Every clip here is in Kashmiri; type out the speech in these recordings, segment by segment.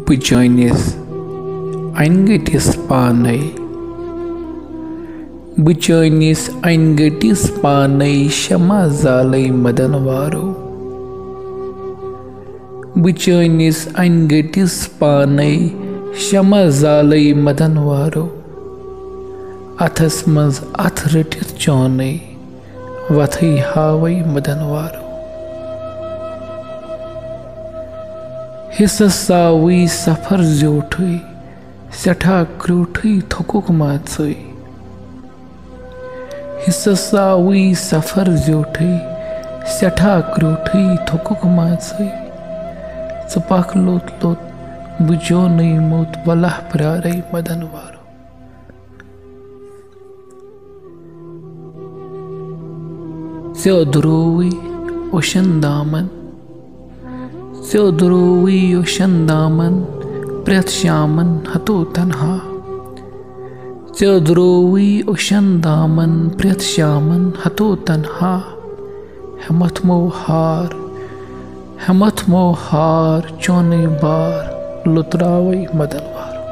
Bujonis Aingetis Panai Bujonis Aingetis Panai Shama Zalai Madanvaro Bujonis Aingetis Panai Shama Zalai Madanvaro Athas Maz Athritit Chonai Vathai Havai Madanvaro Hissa sawi safar zyothoi setha kruthoi thokuk matsoi Hissa sawi safar zyothoi setha kruthoi thokuk matsoi Sapak lot lot bujo nei mot walah prarai madanvaro Seodrowi oshandaman Seodrowi oshandaman Pret shaman hato tanha Seodrowi oshandaman Pret shaman hato tanha Hamat mo har chone bar Lutrawai madanvaro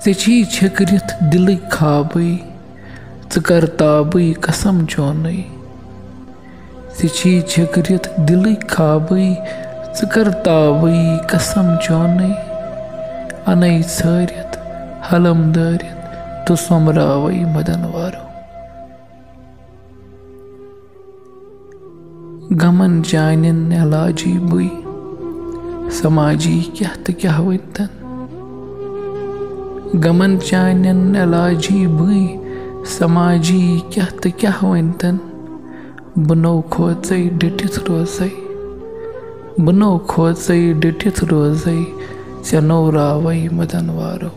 Sechi chakrit dili khabai Tkartabai kasam chonai Sichi chakrit dili khabai Tkartabai kasam chonai Anai sarit halam darit Tu somravai madanvaro Gaman janin elaji bui Samaji kya wintan Gaman janin elaji bui Samaji kya wintan Bano khotsai ditith rozai Bano khotsai ditith rozai Chano ravai madanvaro